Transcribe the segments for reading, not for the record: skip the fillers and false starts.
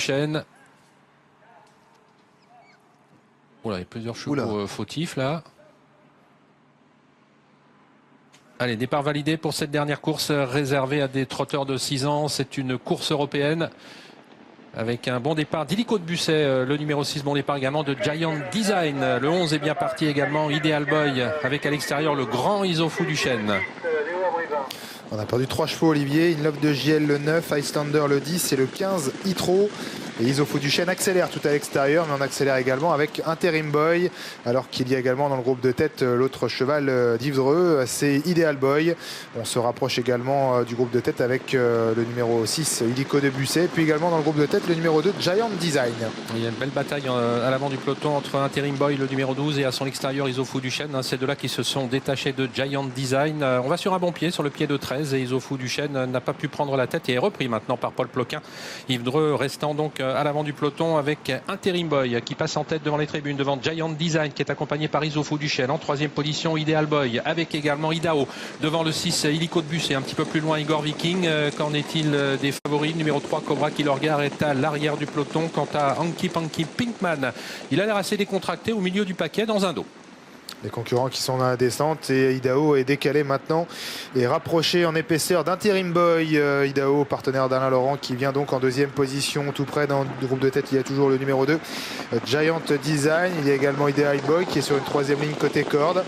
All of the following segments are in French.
Chaîne. Oula, il y a plusieurs chevaux fautifs là. Allez, départ validé pour cette dernière course réservée à des trotteurs de 6 ans. C'est une course européenne avec un bon départ d'Illico de Busset, le numéro 6, bon départ également de Giant Design. Le 11 est bien parti également, Ideal Boy, avec à l'extérieur le grand Isofou du Chêne. On a perdu 3 chevaux, Olivier. In Love de JL le 9, Icelander le 10 et le 15 Itro. Et Isofou du Chêne accélère tout à l'extérieur, mais on accélère également avec Interim Boy, alors qu'il y a également dans le groupe de tête l'autre cheval d'Yves Dreux, c'est Ideal Boy. On se rapproche également du groupe de tête avec le numéro 6, Illico de Busset, puis également dans le groupe de tête le numéro 2, Giant Design. Il y a une belle bataille à l'avant du peloton entre Interim Boy, le numéro 12, et à son extérieur Isofou du Chêne. Ces deux-là qui se sont détachés de Giant Design. On va sur un bon pied, sur le pied de 13, et Isofou du Chêne n'a pas pu prendre la tête et est repris maintenant par Paul Ploquin. Yves Dreux restant donc à l'avant du peloton avec Interim Boy qui passe en tête devant les tribunes, devant Giant Design qui est accompagné par Isofou du Chêne. En troisième position, Ideal Boy avec également Idao devant le 6 Illico de Busset. Un petit peu plus loin, Igor Viking. Qu'en est-il des favoris? Numéro 3, Cobra Killergar est à l'arrière du peloton. Quant à Hanky Panky Pinkman, il a l'air assez décontracté au milieu du paquet dans un dos. Les concurrents qui sont dans la descente, et Idao est décalé maintenant et rapproché en épaisseur d'Interim Boy. Idao, partenaire d'Alain Laurent, qui vient donc en deuxième position. Tout près dans le groupe de tête, il y a toujours le numéro 2, Giant Design. Il y a également Ideal Boy qui est sur une troisième ligne côté corde,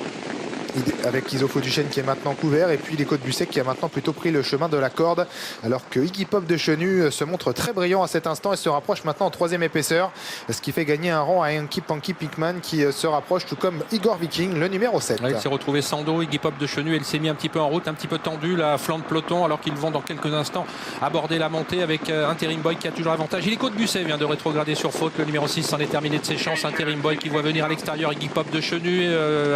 avec Isofou du Chêne qui est maintenant couvert, et puis Illico de Busset qui a maintenant plutôt pris le chemin de la corde, alors que Iggy Pop de Chenu se montre très brillant à cet instant et se rapproche maintenant en troisième épaisseur, ce qui fait gagner un rang à Hanky Panky Pinkman qui se rapproche, tout comme Igor Viking, le numéro 7. Là, il s'est retrouvé sans dos, Iggy Pop de Chenu, elle s'est mis un petit peu en route, un petit peu tendu, la flanc de peloton, alors qu'ils vont dans quelques instants aborder la montée avec Interim Boy qui a toujours l'avantage. Illico de Busset vient de rétrograder sur faute, le numéro 6 s'en est terminé de ses chances. Interim Boy qui voit venir à l'extérieur Iggy Pop de Chenu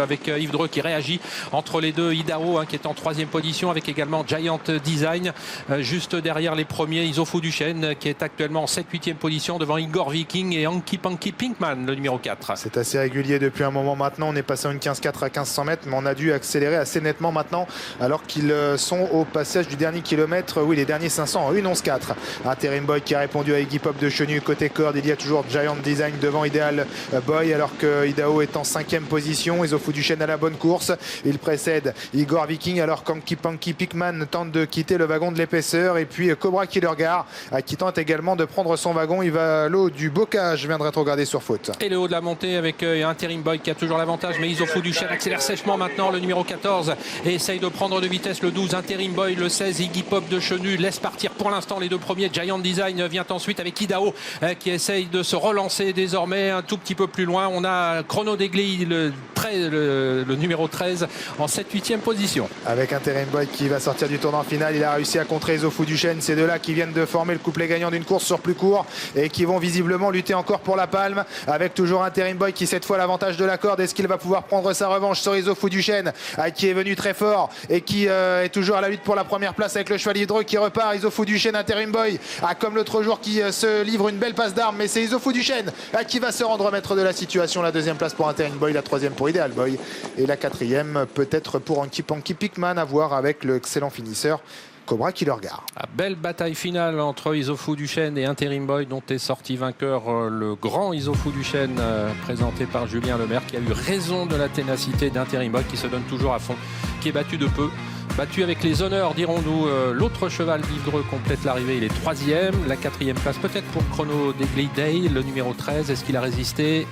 avec Yves Dreux qui réagit entre les deux. Idao qui est en troisième position avec également Giant Design juste derrière les premiers, Isofou du Chêne qui est actuellement en 7-8e position devant Igor Viking et Hanky Panky Pinkman, le numéro 4. C'est assez régulier depuis un moment maintenant. On est passé en une 15-4 à 1500 mètres, mais on a dû accélérer assez nettement maintenant alors qu'ils sont au passage du dernier kilomètre. Oui, les derniers 500 en 1-11-4. Interim Boy qui a répondu à Iggy Pop de Chenu côté corde. Il y a toujours Giant Design devant Ideal Boy alors que Idao est en 5e position. Isofou du Chêne à la bonne course. Il précède Igor Viking alors qu'Hanky Panky Pinkman tente de quitter le wagon de l'épaisseur, et puis Cobra Killergar qui tente également de prendre son wagon. Il va à l'eau du bocage, vient de rétrograder sur faute. Et le haut de la montée avec Interim Boy qui a toujours l'avantage, mais Isofou du Chêne accélère sèchement maintenant, le numéro 14, et essaye de prendre de vitesse le 12 Interim Boy, le 16 Iggy Pop de Chenu laisse partir pour l'instant les deux premiers. Giant Design vient ensuite avec Idao qui essaye de se relancer désormais un tout petit peu plus loin. On a Chrono Degli, le numéro 13 en 7-8e position. Avec Interim Boy qui va sortir du tournant final. Il a réussi à contrer Isofou du Chêne. Ces deux-là qui viennent de former le couplet gagnant d'une course sur plus court et qui vont visiblement lutter encore pour la palme, avec toujours Interim Boy qui cette fois l'avantage de la corde. Est-ce qu'il va pouvoir prendre sa revanche sur Isofou du Chêne qui est venu très fort et qui est toujours à la lutte pour la première place avec le cheval Yves Dreux qui repart. Isofou du Chêne, Interim Boy comme l'autre jour qui se livre une belle passe d'armes, mais c'est Isofou du Chêne qui va se rendre maître de la situation. La deuxième place pour Interim Boy, la troisième pour Ideal Boy et la quatrième peut-être pour Hanky Panky Pinkman, à voir avec l'excellent finisseur Cobra Killergar. Belle bataille finale entre Isofou du Chêne et Interim Boy, dont est sorti vainqueur le grand Isofou du Chêne présenté par Julien Lemaire, qui a eu raison de la ténacité d'Interim Boy qui se donne toujours à fond, qui est battu de peu. Battu avec les honneurs, dirons-nous. L'autre cheval d'Yves Dreux complète l'arrivée, il est troisième. La quatrième place peut-être pour Chrono Degli Day, le numéro 13. Est-ce qu'il a résisté?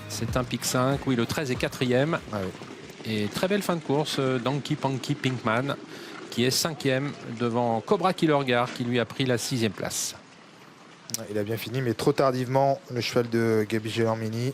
C'est un pic 5, oui, le 13 est quatrième. Ah oui. Et très belle fin de course d'Hanky Panky Pinkman qui est 5e devant Cobra Killergar qui lui a pris la 6e place. Il a bien fini mais trop tardivement, le cheval de Gabi Gelormini.